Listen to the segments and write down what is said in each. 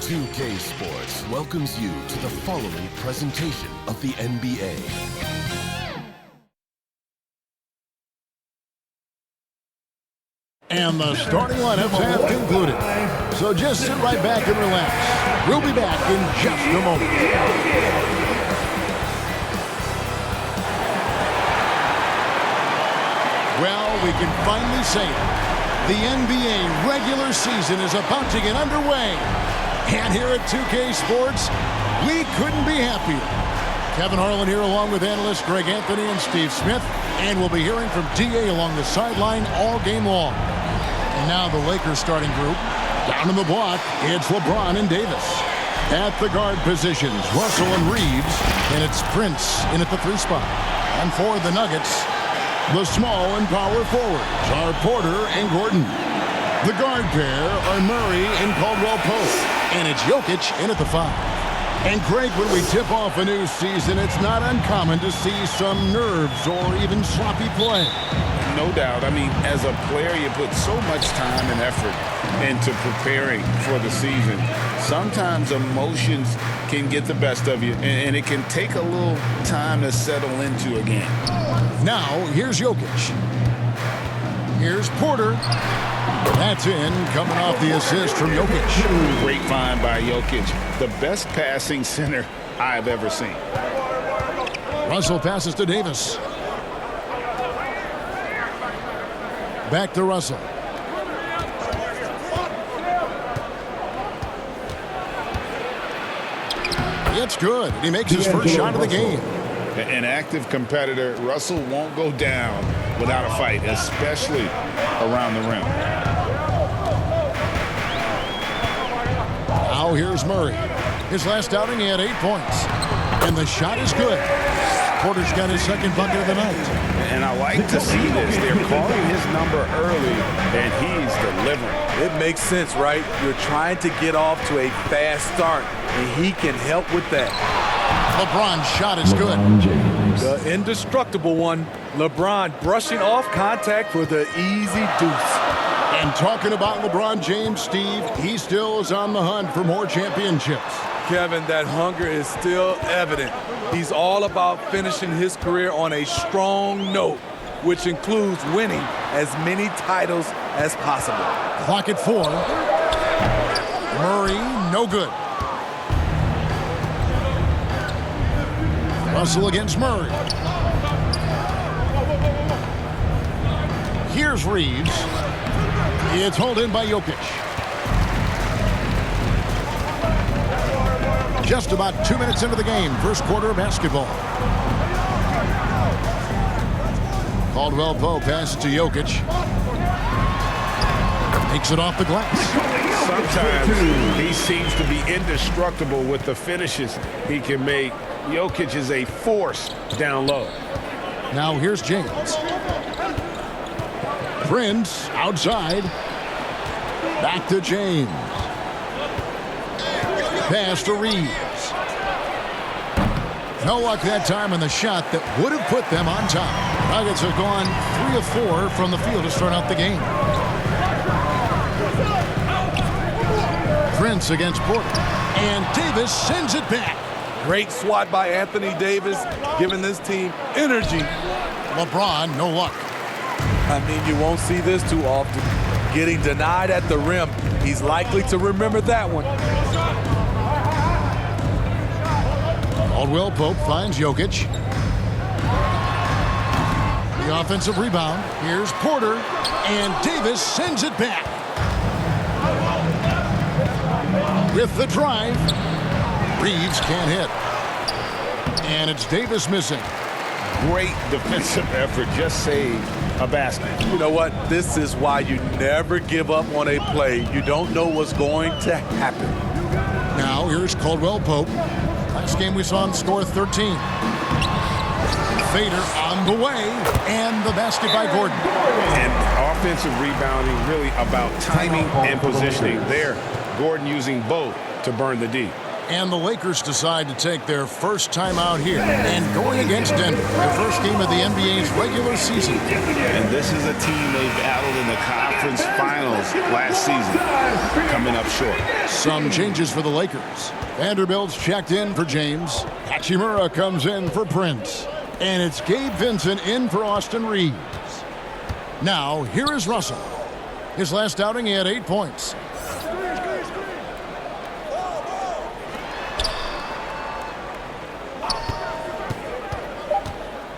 2K Sports welcomes you to the following presentation of the NBA. And the starting lineups have concluded. So just sit right back and relax. We'll be back in just a moment. Well, we can finally say it. The NBA regular season is about to get underway. And here at 2K Sports, we couldn't be happier. Kevin Harlan here along with analysts Greg Anthony and Steve Smith. And we'll be hearing from DA along the sideline all game long. And now the Lakers starting group. Down in the block, it's LeBron and Davis. At the guard positions, Russell and Reeves. And it's Prince in at the 3 spot. And for the Nuggets, the small and power forwards are Porter and Gordon. The guard pair are Murray and Caldwell-Pope. And it's Jokic in at the 5. And Greg, when we tip off a new season, it's not uncommon to see some nerves or even sloppy play. No doubt. I mean, as a player, you put so much time and effort into preparing for the season. Sometimes emotions can get the best of you, and it can take a little time to settle into a game. Now, here's Jokic. Here's Porter. That's in, coming off the assist from Jokic. Great find by Jokic. The best passing center I've ever seen. Russell passes to Davis. Back to Russell. It's good. He makes his first shot of the game. An active competitor, Russell won't go down without a fight, especially around the rim. Now here's Murray. His last outing, he had 8 points. And the shot is good. Porter's got his second bucket of the night. And I like to see this. They're calling his number early, and he's delivering. It makes sense, right? You're trying to get off to a fast start, and he can help with that. LeBron's shot is good. The indestructible one. LeBron brushing off contact for the easy deuce. And talking about LeBron James, Steve, he still is on the hunt for more championships. Kevin, that hunger is still evident. He's all about finishing his career on a strong note, which includes winning as many titles as possible. Clock at 4. Murray, no good. Russell against Murray. Here's Reeves. It's hauled in by Jokic. Just about 2 minutes into the game, first quarter of basketball. Caldwell-Pope passes to Jokic. Takes it off the glass. Sometimes he seems to be indestructible with the finishes he can make. Jokic is a force down low. Now here's James. Prince outside. Back to James. Pass to Reeves. No luck that time in the shot that would have put them on top. Nuggets have gone 3 of 4 from the field to start out the game. Prince against Porter. And Davis sends it back. Great swat by Anthony Davis, giving this team energy. LeBron, no luck. I mean, you won't see this too often. Getting denied at the rim. He's likely to remember that one. Caldwell-Pope finds Jokic. The offensive rebound. Here's Porter. And Davis sends it back. With the drive. Reeves can't hit. And it's Davis missing. Great defensive effort. Just saved a basket. You know what? This is why you never give up on a play. You don't know what's going to happen. Now here's Caldwell-Pope. Last game we saw him score 13. Fader on the way. And the basket by Gordon. And offensive rebounding really about timing and positioning. There, Gordon using both to burn the D. And the Lakers decide to take their first time out here and going against Denver, their first game of the NBA's regular season. And this is a team they battled in the conference finals last season, coming up short. Some changes for the Lakers. Vanderbilt's checked in for James. Hachimura comes in for Prince. And it's Gabe Vincent in for Austin Reeves. Now, here is Russell. His last outing, he had 8 points.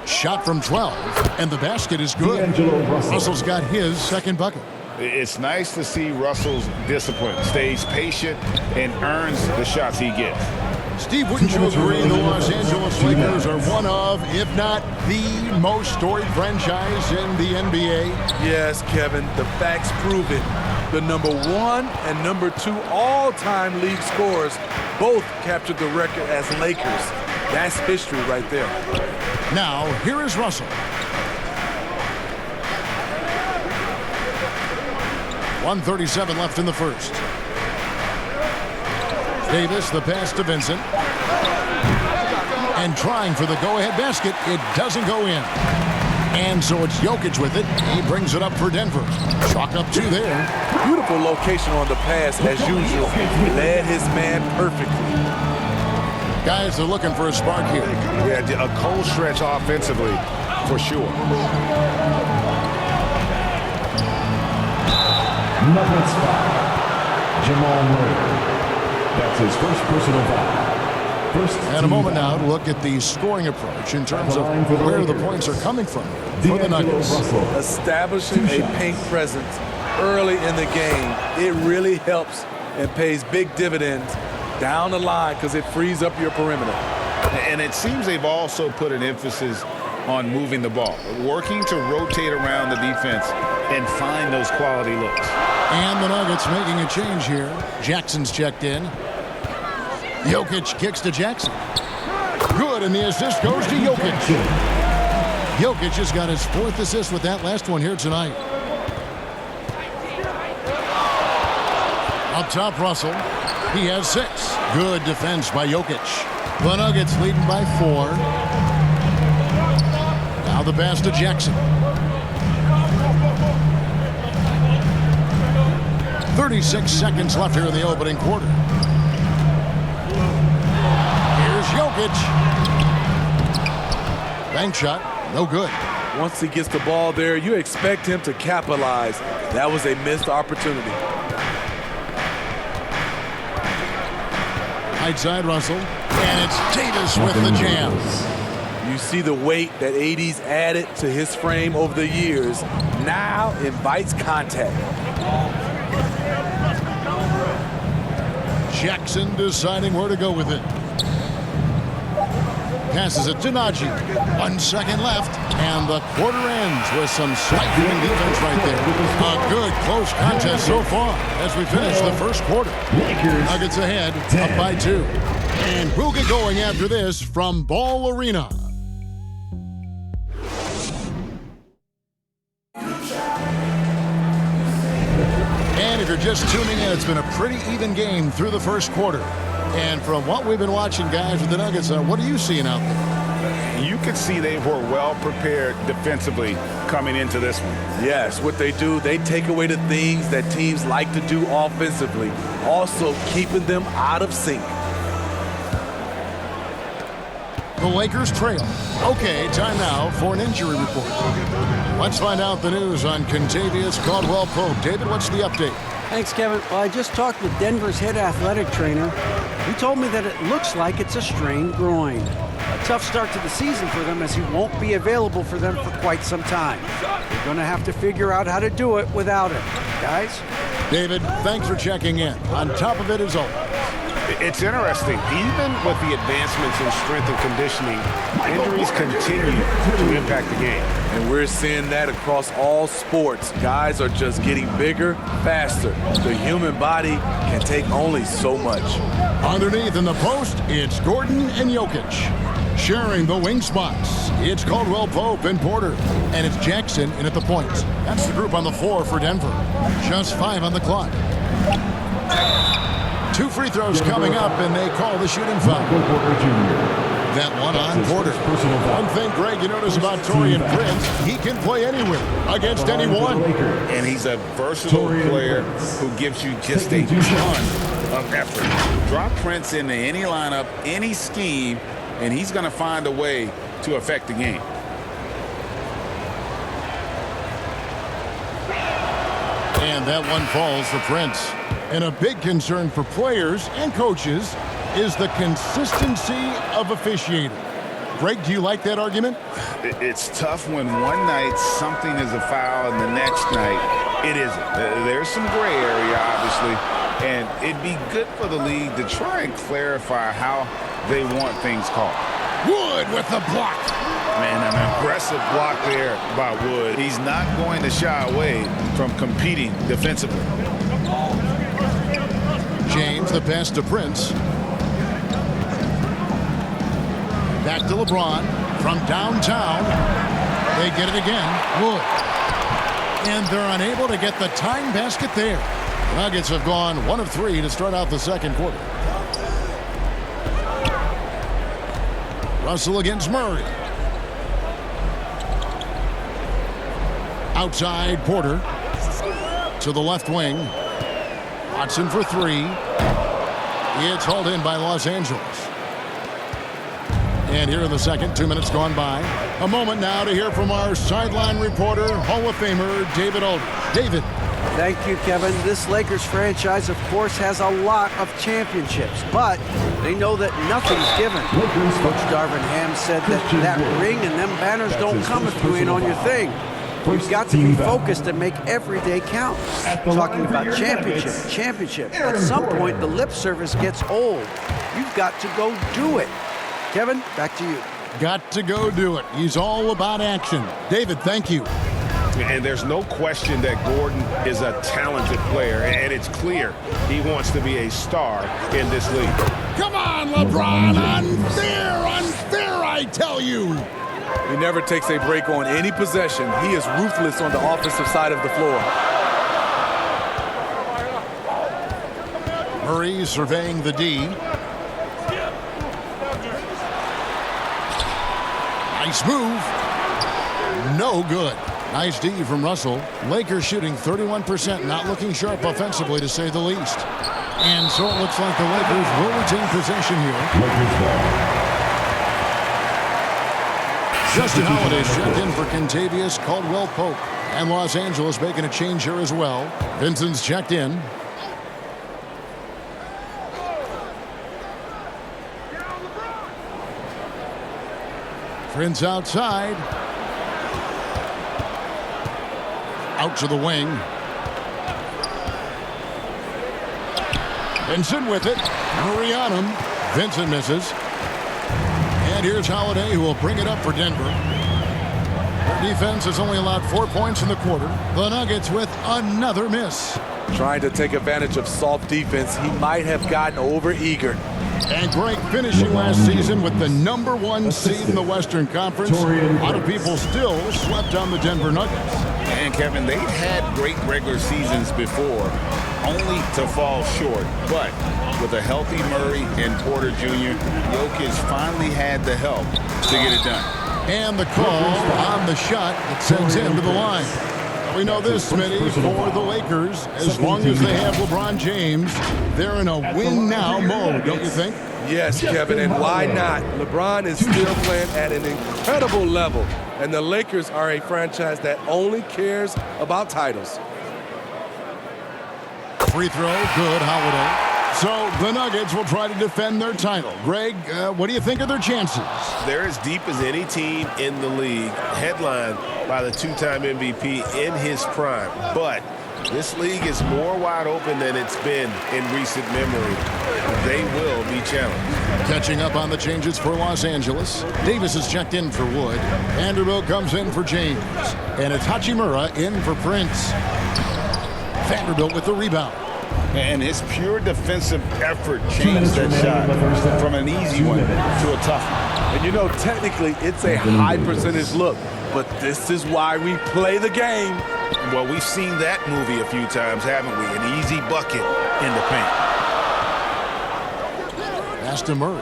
Shot from 12, and the basket is good. Russell's got his second bucket. It's nice to see Russell's discipline, stays patient, and earns the shots he gets. Steve, wouldn't you agree the Los Angeles Lakers are one of, if not the most storied franchise in the NBA? Yes, Kevin, the facts prove it. The #1 and #2 all-time league scorers both captured the record as Lakers. That's history right there. Now, here is Russell. .137 left in the first. Davis, the pass to Vincent. And trying for the go-ahead basket. It doesn't go in. And so it's Jokic with it. He brings it up for Denver. Chalk up 2 there. Beautiful location on the pass as usual. Led his man perfectly. Guys are looking for a spark here. Yeah, a cold stretch offensively, for sure. Number 5, Jamal Murray. That's his first personal foul. And a moment now to look at the scoring approach in terms of where the points are coming from for the Nuggets. Establishing a paint presence early in the game, it really helps and pays big dividends down the line because it frees up your perimeter. And it seems they've also put an emphasis on moving the ball, working to rotate around the defense and find those quality looks. And the Nuggets making a change here. Jackson's checked in. Jokic kicks to Jackson. Good, and the assist goes to Jokic. Jokic has got his 4th assist with that last one here tonight. Up top, Russell. He has 6. Good defense by Jokic. The Nuggets leading by 4. Now the pass to Jackson. 36 seconds left here in the opening quarter. Here's Jokic. Bank shot, no good. Once he gets the ball there, you expect him to capitalize. That was a missed opportunity. Right side, Russell. And it's Davis with the jam. You see the weight that AD's added to his frame over the years. Now invites contact. Jackson deciding where to go with it. Passes it to Najee. 1 second left, and the quarter ends with some stifling defense right there. A good close contest so far as we finish the first quarter. Nuggets ahead, up by 2. And we'll get going after this from Ball Arena. And if you're just tuning in, it's been a pretty even game through the first quarter. And from what we've been watching, guys, with the Nuggets, what are you seeing out there? You could see they were well prepared defensively coming into this one. Yes, what they do, they take away the things that teams like to do offensively, also keeping them out of sync. The Lakers trail. Okay, time now for an injury report. Let's find out the news on Kentavious Caldwell-Pope. David, what's the update? Thanks, Kevin. Well, I just talked with Denver's head athletic trainer. He told me that it looks like it's a strained groin. A tough start to the season for them as he won't be available for them for quite some time. They're going to have to figure out how to do it without him. Guys? David, thanks for checking in. On top of it as always. It's interesting. Even with the advancements in strength and conditioning, injuries continue to impact the game. And we're seeing that across all sports. Guys are just getting bigger, faster. The human body can take only so much. Underneath in the post, it's Gordon and Jokic. Sharing the wing spots, it's Caldwell-Pope and Porter. And it's Jackson in at the point. That's the group on the floor for Denver. Just 5 on the clock. 2 free throws coming up, and they call the shooting foul. That one on Porter. One thing, Greg, you notice about Taurean Prince, he can play anywhere against anyone. And he's a versatile player who gives you just a ton of effort. Drop Prince into any lineup, any scheme, and he's going to find a way to affect the game. And that one falls for Prince. And a big concern for players and coaches is the consistency of officiating. Greg, do you like that argument? It's tough when one night something is a foul and the next night it isn't. There's some gray area, obviously, and it'd be good for the league to try and clarify how they want things called. Wood with the block. Man, an aggressive block there by Wood. He's not going to shy away from competing defensively. James, the pass to Prince. Back to LeBron from downtown. They get it again. Wood. And they're unable to get the time basket there. The Nuggets have gone 1 of 3 to start out the second quarter. Russell against Murray. Outside Porter. To the left wing. Watson for 3. It's hauled in by Los Angeles. And here in the second, 2 minutes gone by. A moment now to hear from our sideline reporter, Hall of Famer David Aldridge. David. Thank you, Kevin. This Lakers franchise, of course, has a lot of championships, but they know that nothing's given. Coach Darvin Ham said that ring and them banners don't come if you ain't on your thing. You've got to be focused and make every day count. Talking about championship. At some point, the lip service gets old. You've got to go do it. Kevin, back to you. Got to go do it. He's all about action. David, thank you. And there's no question that Gordon is a talented player, and it's clear he wants to be a star in this league. Come on, LeBron. Unfair, I tell you. He never takes a break on any possession. He is ruthless on the offensive side of the floor. Murray surveying the D. Nice move. No good. Nice D from Russell. Lakers shooting 31%, not looking sharp offensively, to say the least. And so it looks like the Lakers will retain possession here. Justin Holiday's checked in for Kentavious Caldwell-Pope. And Los Angeles making a change here as well. Vincent's checked in. Prince outside. Out to the wing. Vincent with it. Murray on him. Vincent misses. And here's Holiday, who will bring it up for Denver. Their defense has only allowed 4 points in the quarter. The Nuggets with another miss. Trying to take advantage of soft defense. He might have gotten over-eager. And Greg finishing last season with the #1 seed in the Western Conference. A lot of people still slept on the Denver Nuggets. And Kevin, they've had great regular seasons before, only to fall short. But with a healthy Murray and Porter Jr., Jokic finally had the help to get it done. And the call on the shot that sends him to the line. We know this, Smitty, for the Lakers, as long as they have LeBron James, they're in a win-now mode, don't you think? Yes, Kevin, and why not? LeBron is still playing at an incredible level, and the Lakers are a franchise that only cares about titles. Free throw, good, Holiday. So the Nuggets will try to defend their title. Greg, what do you think of their chances? They're as deep as any team in the league, headlined by the two-time MVP in his prime. But this league is more wide open than it's been in recent memory. They will be challenged. Catching up on the changes for Los Angeles. Davis is checked in for Wood. Vanderbilt comes in for James. And it's Hachimura in for Prince. Vanderbilt with the rebound. And his pure defensive effort changed that shot from an easy one to a tough one. And you know, technically, it's a high percentage look, but this is why we play the game. Well, we've seen that movie a few times, haven't we? An easy bucket in the paint. Pass to Murray.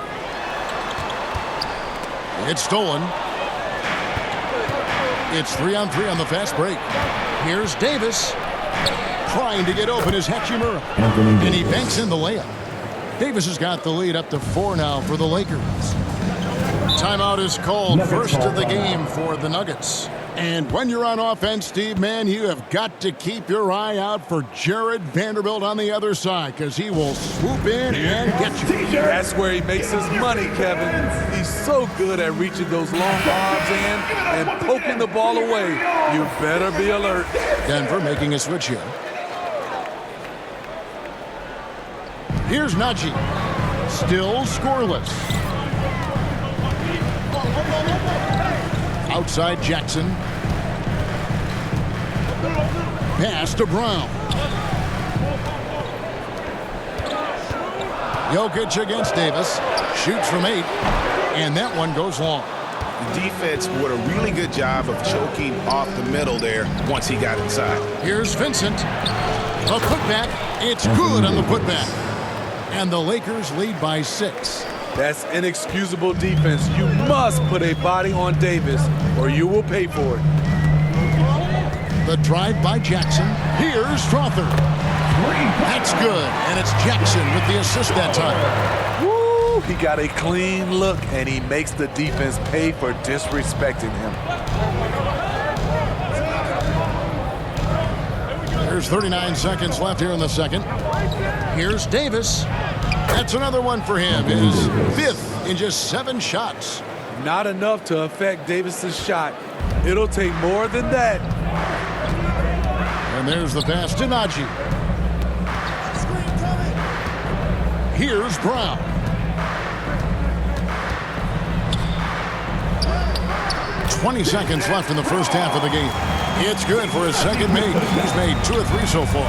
It's stolen. It's 3-on-3 on the fast break. Here's Davis. Trying to get open is Hachimura. And he banks in the layup. Davis has got the lead up to 4 now for the Lakers. Timeout is called. First of the game for the Nuggets. And when you're on offense, Steve, man, you have got to keep your eye out for Jared Vanderbilt on the other side, because he will swoop in and get you. That's where he makes his money, Kevin. He's so good at reaching those long arms in and poking the ball away. You better be alert. Denver making a switch here. Here's Najee. Still scoreless. Outside Jackson. Pass to Brown. Jokic against Davis. Shoots from 8. And that one goes long. The defense did a really good job of choking off the middle there once he got inside. Here's Vincent. A putback. It's good on the putback. And the Lakers lead by 6. That's inexcusable defense. You must put a body on Davis or you will pay for it. The drive by Jackson. Here's Strawther. That's good. And it's Jackson with the assist that time. Woo! He got a clean look, and he makes the defense pay for disrespecting him. There's 39 seconds left here in the second. Here's Davis. That's another one for him. His 5th in just 7 shots. Not enough to affect Davis's shot. It'll take more than that. And there's the pass to Najee. Here's Brown. "20 seconds left in the first half of the game. It's good for his second make. He's made 2 or 3 so far.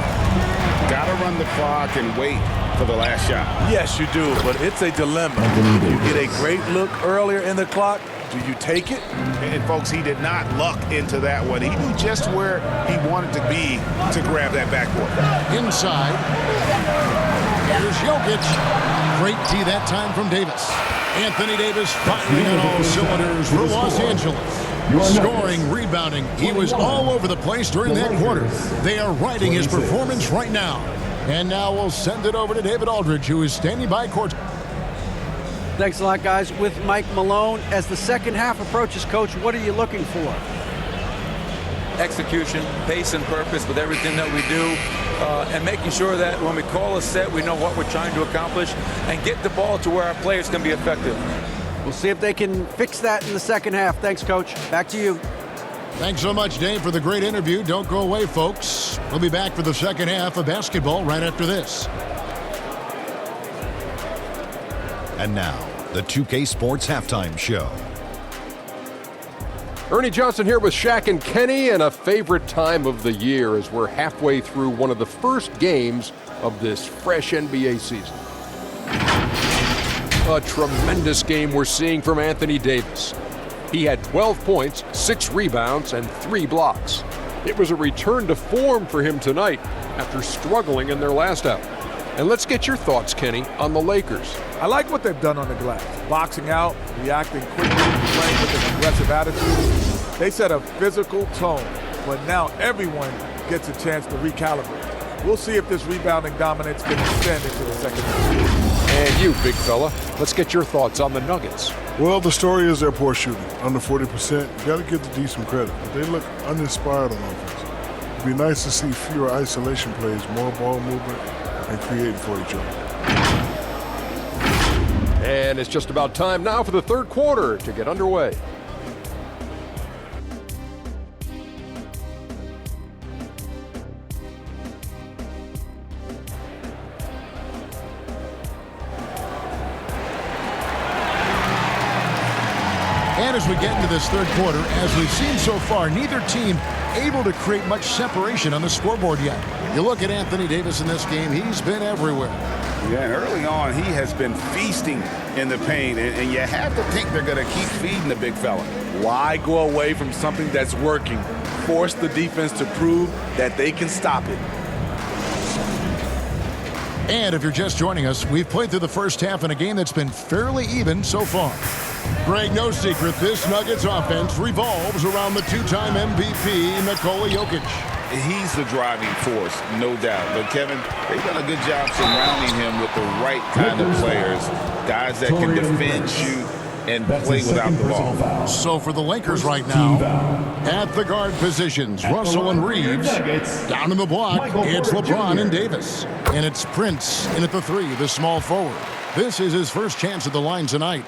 Got to run the clock and wait for the last shot. Yes, you do, but it's a dilemma. You get a great look earlier in the clock. Do you take it? And folks, he did not luck into that one. He knew just where he wanted to be to grab that backboard. Inside. Here's Jokic. Great D that time from Davis. Anthony Davis firing on all cylinders for Los Angeles. Scoring, rebounding. He was all over the place during that quarter. They are riding his performance right now. And now we'll send it over to David Aldridge, who is standing by court. Thanks a lot, guys. With Mike Malone, as the second half approaches, Coach, what are you looking for? Execution, pace and purpose with everything that we do, and making sure that when we call a set, we know what we're trying to accomplish and get the ball to where our players can be effective. We'll see if they can fix that in the second half. Thanks, Coach. Back to you. Thanks so much, Dave, for the great interview. Don't go away, folks. We'll be back for the second half of basketball right after this. And now, the 2K Sports Halftime Show. Ernie Johnson here with Shaq and Kenny, and a favorite time of the year as we're halfway through one of the first games of this fresh NBA season. A tremendous game we're seeing from Anthony Davis. He had 12 points, 6 rebounds, and 3 blocks. It was a return to form for him tonight after struggling in their last out. And let's get your thoughts, Kenny, on the Lakers. I like what they've done on the glass. Boxing out, reacting quickly, playing with an aggressive attitude. They set a physical tone, but now everyone gets a chance to recalibrate. We'll see if this rebounding dominance can extend into the second half. And you, big fella, let's get your thoughts on the Nuggets. Well, the story is their poor shooting, under 40%. You got to give the D some credit, but they look uninspired on offense. It'd be nice to see fewer isolation plays, more ball movement, and creating for each other. And it's just about time now for the third quarter to get underway. And as we get into this third quarter, as we've seen so far, neither team able to create much separation on the scoreboard yet. You look at Anthony Davis in this game, he's been everywhere. Yeah, and early on, he has been feasting in the paint, and you have to think they're going to keep feeding the big fella. Why go away from something that's working? Force the defense to prove that they can stop it. And if you're just joining us, we've played through the first half in a game that's been fairly even so far. Greg, no secret, this Nuggets offense revolves around the two-time MVP, Nikola Jokic. He's the driving force, no doubt. But, Kevin, they've done a good job surrounding him with the right kind of players, guys that can defend, shoot, and play without the ball. So for the Lakers right now, at the guard positions, Russell and Reeves. Down in the block, it's LeBron and Davis. And it's Prince in at the 3, the small forward. This is his first chance at the line tonight.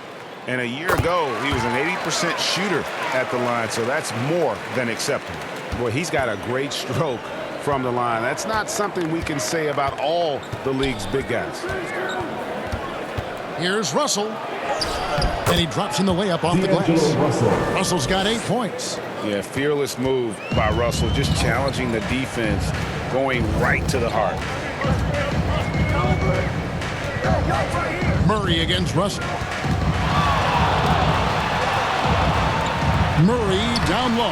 And a year ago, he was an 80% shooter at the line, so that's more than acceptable. Boy, he's got a great stroke from the line. That's not something we can say about all the league's big guys. Here's Russell. And he drops in the layup off the glass. Russell's got 8 points. Yeah, fearless move by Russell, just challenging the defense, going right to the heart. Murray against Russell. Murray down low.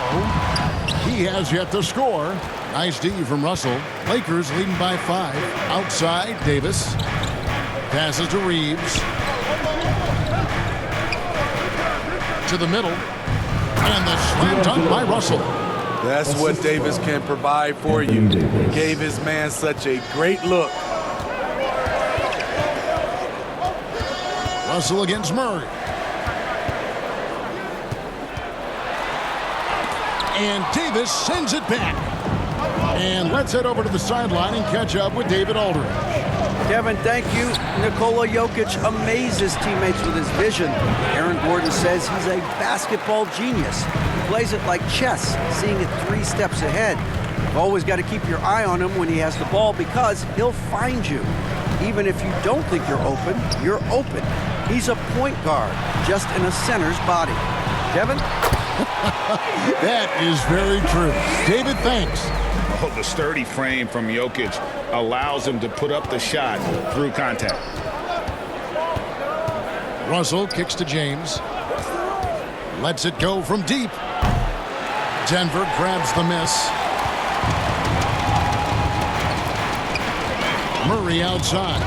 He has yet to score. Nice D from Russell. Lakers leading by 5. Outside, Davis. Passes to Reeves. To the middle. And the slam dunk by Russell. That's what Davis can provide for you. Gave his man such a great look. Russell against Murray. And Davis sends it back. And let's head over to the sideline and catch up with David Aldridge. Kevin, thank you. Nikola Jokic amazes teammates with his vision. Aaron Gordon says he's a basketball genius. He plays it like chess, seeing it 3 steps ahead. You've always got to keep your eye on him when he has the ball because he'll find you. Even if you don't think you're open. He's a point guard, just in a center's body. Kevin? That is very true. David, thanks. Oh, the sturdy frame from Jokic allows him to put up the shot through contact. Russell kicks to James. Lets it go from deep. Denver grabs the miss. Murray outside.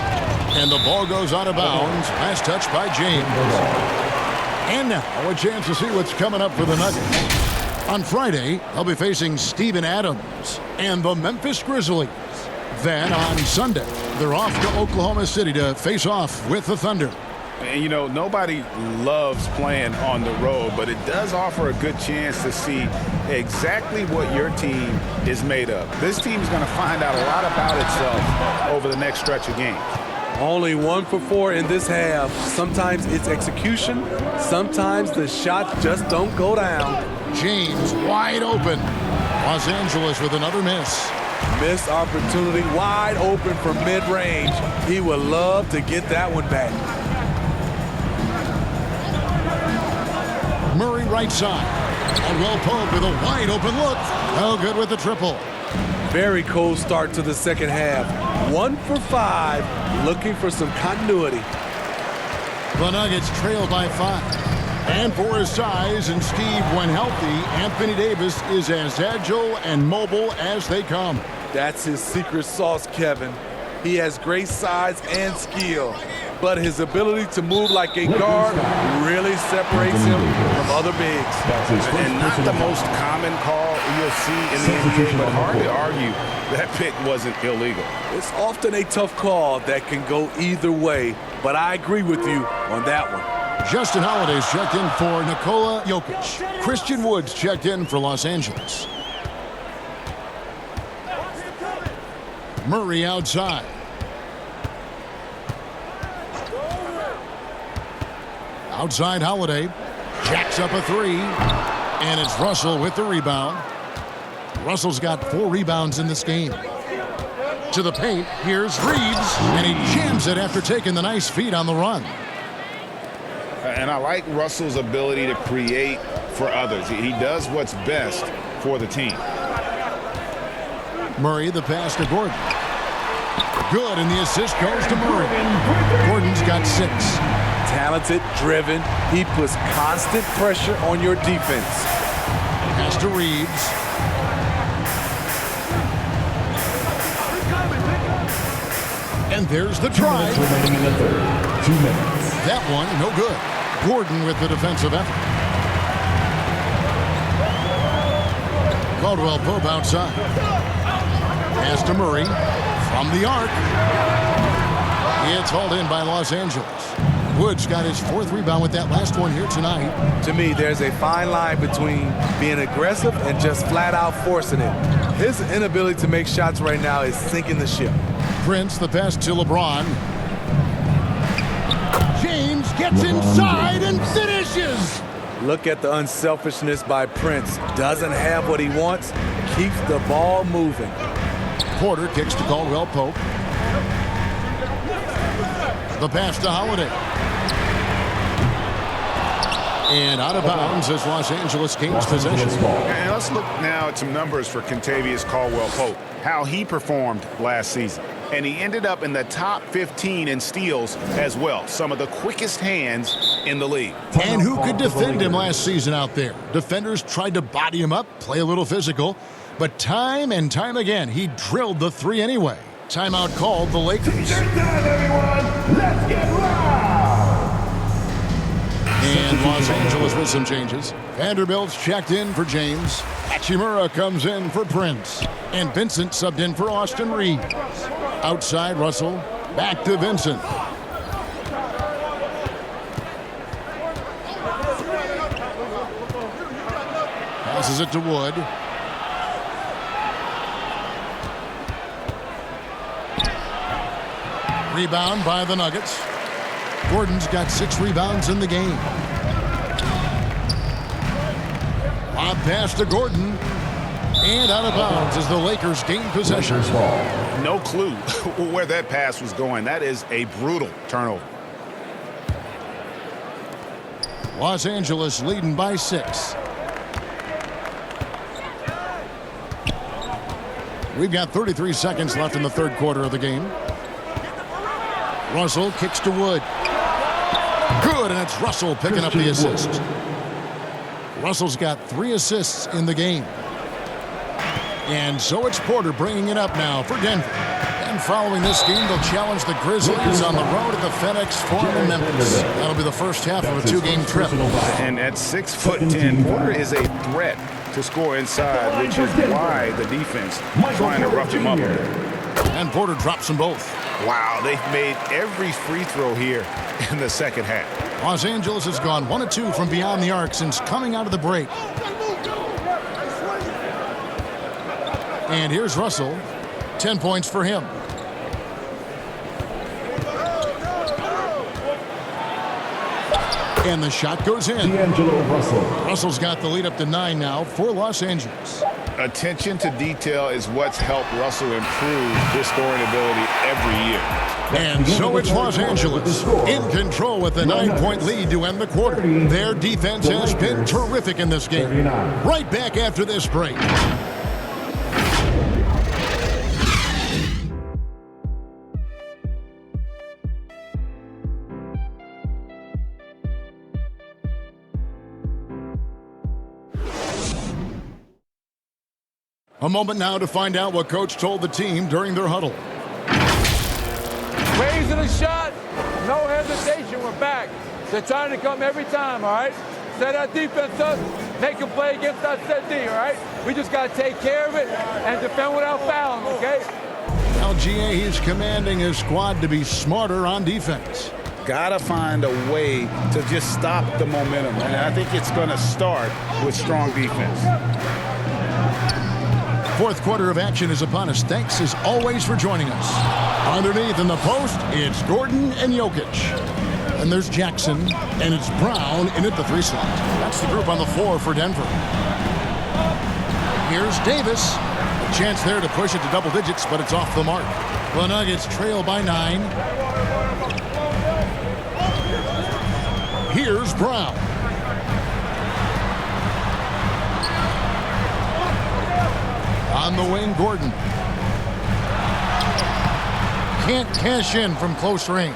And the ball goes out of bounds. Last touch by James. And now a chance to see what's coming up for the Nuggets. On Friday, they'll be facing Steven Adams and the Memphis Grizzlies. Then on Sunday, they're off to Oklahoma City to face off with the Thunder. And, you know, nobody loves playing on the road, but it does offer a good chance to see exactly what your team is made of. This team is going to find out a lot about itself over the next stretch of games. Only 1 for 4 in this half. Sometimes it's execution. Sometimes the shots just don't go down. James wide open. Los Angeles with another miss. Missed opportunity, wide open from mid-range. He would love to get that one back. Murray right side. Caldwell Pope with a wide open look. No good with the triple. Very cold start to the second half. 1 for 5, looking for some continuity. The Nuggets trail by 5. And for his size and Steve, when healthy, Anthony Davis is as agile and mobile as they come. That's his secret sauce, Kevin. He has great size and skill, but his ability to move like a guard really separates him from other bigs. And not the most common call you'll see in the NBA, but hard to argue that pick wasn't illegal. It's often a tough call that can go either way, but I agree with you on that one. Justin Holiday's checked in for Nikola Jokic. Christian Woods checked in for Los Angeles. Murray outside. Outside Holiday. Jacks up a 3. And it's Russell with the rebound. Russell's got 4 rebounds in this game. To the paint, here's Reeves. And he jams it after taking the nice feed on the run. And I like Russell's ability to create for others. He does what's best for the team. Murray, the pass to Gordon. Good, and the assist goes to Murray. Gordon's got 6. Talented, driven. He puts constant pressure on your defense. Pass to Reeves. And there's the try. Remaining in the third. 2 minutes. That one, no good. Gordon with the defensive effort. Caldwell Pope outside. Pass to Murray from the arc. It's hauled in by Los Angeles. Woods got his 4th rebound with that last one here tonight. To me, there's a fine line between being aggressive and just flat out forcing it. His inability to make shots right now is sinking the ship. Prince, the pass to LeBron. James gets inside and finishes. Look at the unselfishness by Prince. Doesn't have what he wants, keeps the ball moving. Porter kicks to Caldwell Pope. The pass to Holiday. And out of bounds as Los Angeles gains possession. And let's look now at some numbers for Kentavious Caldwell Pope, how he performed last season. And he ended up in the top 15 in steals as well. Some of the quickest hands in the league. And who could defend him last season out there? Defenders tried to body him up, play a little physical, but time and time again, he drilled the 3 anyway. Timeout called the Lakers. Let's get loud! And Los Angeles with some changes. Vanderbilt's checked in for James. Hachimura comes in for Prince. And Vincent subbed in for Austin Reeves. Outside Russell. Back to Vincent. Passes it to Wood. Rebound by the Nuggets. Gordon's got 6 rebounds in the game. Lob pass to Gordon. And out of bounds as the Lakers gain possession. No clue where that pass was going. That is a brutal turnover. Los Angeles leading by 6. We've got 33 seconds left in the 3rd quarter of the game. Russell kicks to Wood. Good, and it's Russell picking up the assist. Russell's got 3 assists in the game. And so it's Porter bringing it up now for Denver. And following this game, they'll challenge the Grizzlies on the road at the FedEx Forum in Memphis. That'll be the first half of a 2-game trip. And at 6'10", Porter is a threat to score inside, which is why the defense is trying to rough him up. And Porter drops them both. Wow, they've made every free throw here in the second half. Los Angeles has gone 1 of 2 from beyond the arc since coming out of the break. And here's Russell. 10 points for him. And the shot goes in. D'Angelo Russell. Russell's got the lead up to 9 now for Los Angeles. Attention to detail is what's helped Russell improve his scoring ability every year. And so it's Los Angeles in control with a 9-point lead to end the quarter. Their defense has been terrific in this game. Right back after this break. A moment now to find out what Coach told the team during their huddle. Raising a shot, no hesitation, we're back. They're trying to come every time, all right? Set our defense up, make a play against our set D, all right? We just got to take care of it and defend without fouling, okay? LGA, he's commanding his squad to be smarter on defense. Gotta find a way to just stop the momentum, and I think it's going to start with strong defense. 4th quarter of action is upon us. Thanks as always for joining us. Underneath in the post, it's Gordon and Jokic. And there's Jackson, and it's Brown in at the 3 slot. That's the group on the floor for Denver. Here's Davis. A chance there to push it to double digits, but it's off the mark. The Nuggets trail by 9. Here's Brown. On the wing, Gordon. Can't cash in from close range.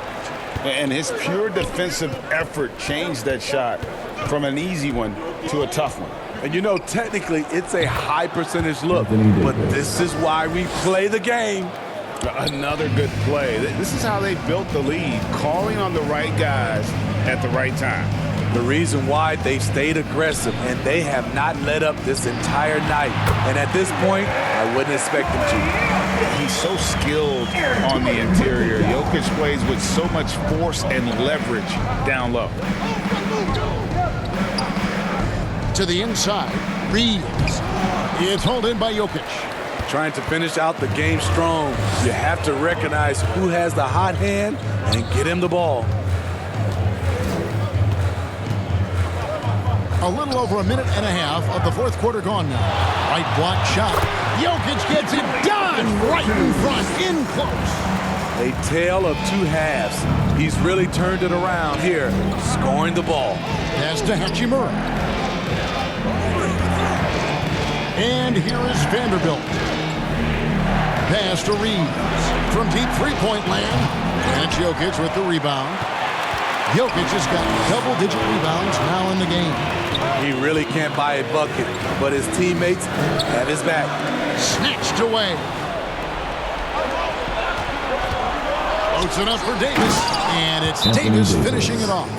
And his pure defensive effort changed that shot from an easy one to a tough one. And you know, technically, it's a high percentage look, but this is why we play the game. Another good play. This is how they built the lead, calling on the right guys at the right time. The reason why they've stayed aggressive and they have not let up this entire night. And at this point, I wouldn't expect them to. He's so skilled on the interior. Jokic plays with so much force and leverage down low. To the inside, Reeves. It's hauled in by Jokic. Trying to finish out the game strong, you have to recognize who has the hot hand and get him the ball. A little over a minute and a half of the fourth quarter gone now. Right block shot. Jokic gets it done right in front, in close. A tale of two halves. He's really turned it around here, scoring the ball. Pass to Hachimura. And here is Vanderbilt. Pass to Reeves from deep three-point land. And it's Jokic with the rebound. Jokic has got double-digit rebounds now in the game. He really can't buy a bucket, but his teammates have his back. Snatched away. Floats it up for Davis. And it's Davis finishing it off.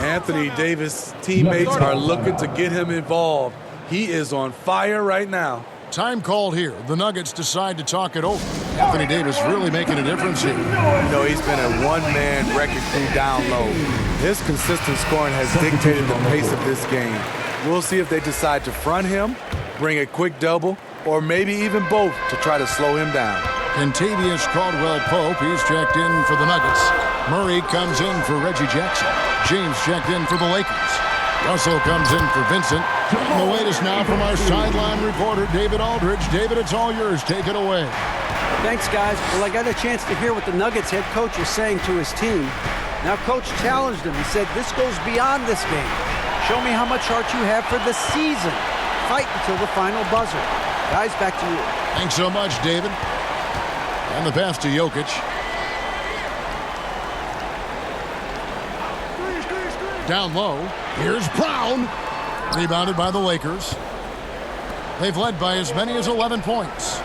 Anthony Davis' teammates are looking to get him involved. He is on fire right now. Time called here. The Nuggets decide to talk it over. Anthony Davis really making a difference here. You know, he's been a one-man wrecking crew down low. His consistent scoring has dictated the pace of this game. We'll see if they decide to front him, bring a quick double, or maybe even both to try to slow him down. Kentavious Caldwell-Pope, he's checked in for the Nuggets. Murray comes in for Reggie Jackson. James checked in for the Lakers. Russell comes in for Vincent. The latest now from our sideline reporter, David Aldridge. David, it's all yours. Take it away. Thanks, guys. Well, I got a chance to hear what the Nuggets head coach was saying to his team. Now, Coach challenged him. He said, this goes beyond this game. Show me how much heart you have for the season. Fight until the final buzzer. Guys, back to you. Thanks so much, David. And the pass to Jokic. Down low. Here's Brown. Rebounded by the Lakers. They've led by as many as 11 points.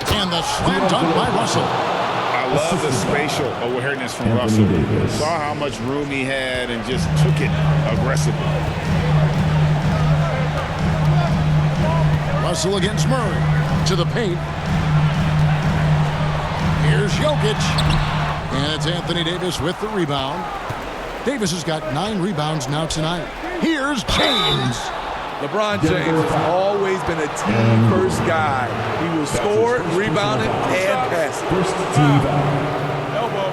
And the slam dunk by Russell. I love the spatial awareness from Russell. Saw how much room he had and just took it aggressively. Russell against Murray. To the paint. Here's Jokic. And it's Anthony Davis with the rebound. Davis has got 9 rebounds now tonight. Here's James. LeBron James has always been a team-first guy. He will score, rebound it, and pass it. First team foul. Elbow.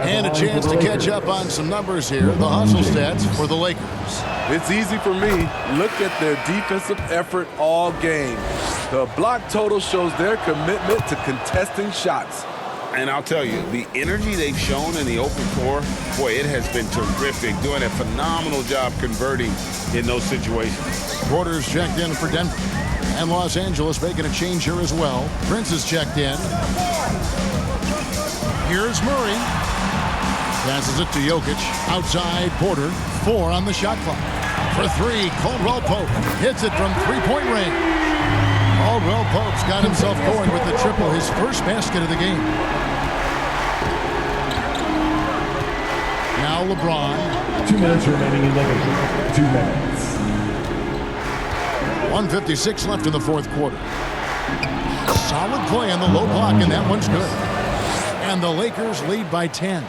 2. And a chance to catch up on some numbers here. The hustle stats for the Lakers. It's easy for me. Look at their defensive effort all game. The block total shows their commitment to contesting shots. And I'll tell you, the energy they've shown in the open floor, boy, it has been terrific. Doing a phenomenal job converting in those situations. Porter's checked in for Denver. And Los Angeles making a change here as well. Prince is checked in. Here's Murray. Passes it to Jokic. Outside Porter. 4 on the shot clock. For 3, Caldwell-Pope hits it from three-point range. Caldwell-Pope's got himself going with the triple, his first basket of the game. Now LeBron. 2 minutes remaining in the game. 2 minutes. 1:56 left in the fourth quarter. Solid play on the low block, and that one's good. And the Lakers lead by 10.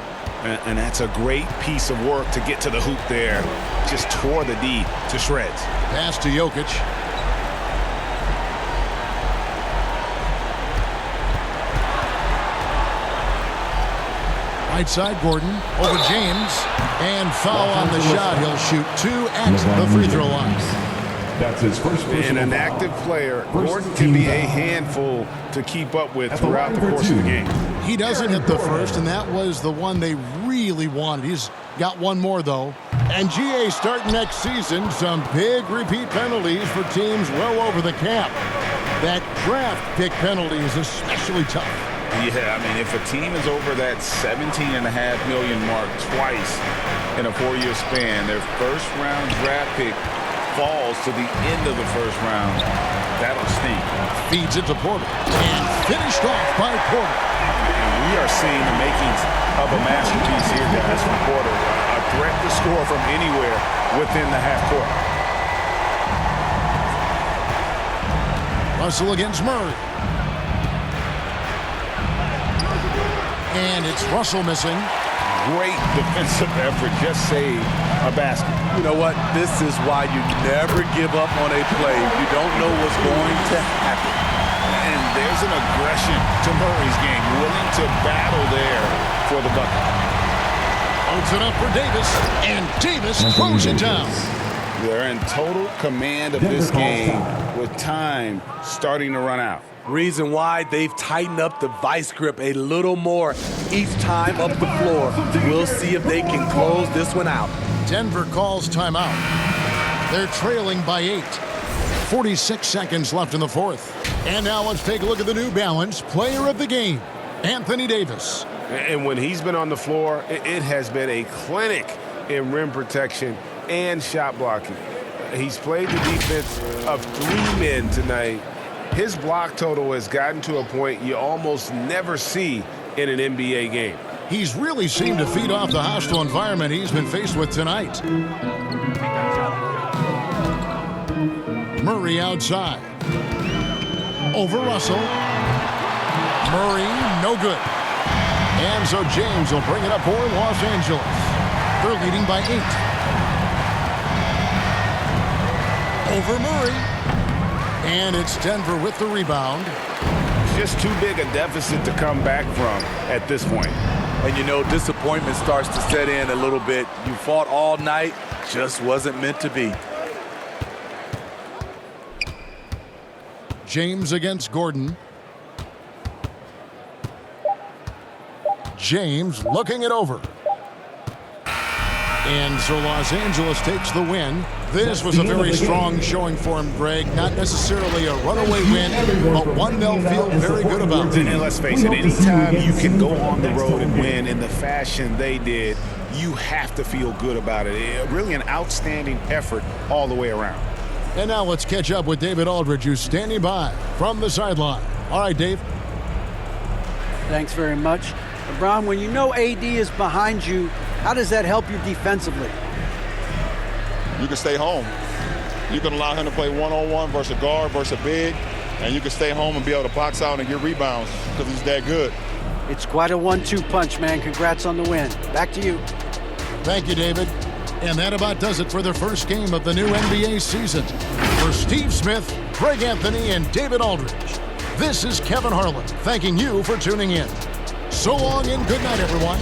And that's a great piece of work to get to the hoop there. Just tore the D to shreds. Pass to Jokic. Right side, Gordon. Over James. And foul on the shot. He'll shoot 2 at the free throw line. That's his first personal And an foul. active player, Gordon can be a handful to keep up with throughout the course of the game. He doesn't hit the first, and that was the one they really wanted. He's got one more, though. And GA starting next season, some big repeat penalties for teams well over the cap. That draft pick penalty is especially tough. Yeah, I mean, if a team is over that $17.5 million mark twice in a 4-year span, their first-round draft pick falls to the end of the first round, that'll sting. Feeds it to Porter. And finished off by Porter. And we are seeing the makings of a masterpiece here, guys, from Porter. A threat to score from anywhere within the half court. Russell against Murray. And it's Russell missing. Great defensive effort. Just saved a basket. You know what? This is why you never give up on a play. You don't know what's going to happen. And there's an aggression to Murray's game. Willing to battle there for the bucket. Holds it up for Davis. And Davis throws it down. They're in total command of this game with time starting to run out. Reason why they've tightened up the vice grip a little more each time up the floor. We'll see if they can close this one out. Denver calls timeout. They're trailing by 8. 46 seconds left in the fourth. And now let's take a look at the New Balance player of the game, Anthony Davis. And when he's been on the floor, it has been a clinic in rim protection and shot blocking. He's played the defense of 3 men tonight. His block total has gotten to a point you almost never see in an NBA game. He's really seemed to feed off the hostile environment he's been faced with tonight. Murray outside. Over Russell. Murray, no good. And so James will bring it up for Los Angeles. They're leading by 8. Over Murray. And it's Denver with the rebound. Just too big a deficit to come back from at this point. And you know, disappointment starts to set in a little bit. You fought all night, just wasn't meant to be. James against Gordon. James looking it over. And so Los Angeles takes the win. This was a very strong showing for him, Greg. Not necessarily a runaway win, but one they'll feel very good about. And let's face it, anytime you can go on the road and win in the fashion they did, you have to feel good about it. Really an outstanding effort all the way around. And now let's catch up with David Aldridge, who's standing by from the sideline. All right, Dave. Thanks very much. LeBron, when you know AD is behind you, how does that help you defensively? You can stay home. You can allow him to play one-on-one versus a guard versus a big, and you can stay home and be able to box out and get rebounds because he's that good. It's quite a 1-2 punch, man. Congrats on the win. Back to you. Thank you, David. And that about does it for the first game of the new NBA season. For Steve Smith, Greg Anthony, and David Aldridge, this is Kevin Harlan thanking you for tuning in. So long and good night, everyone.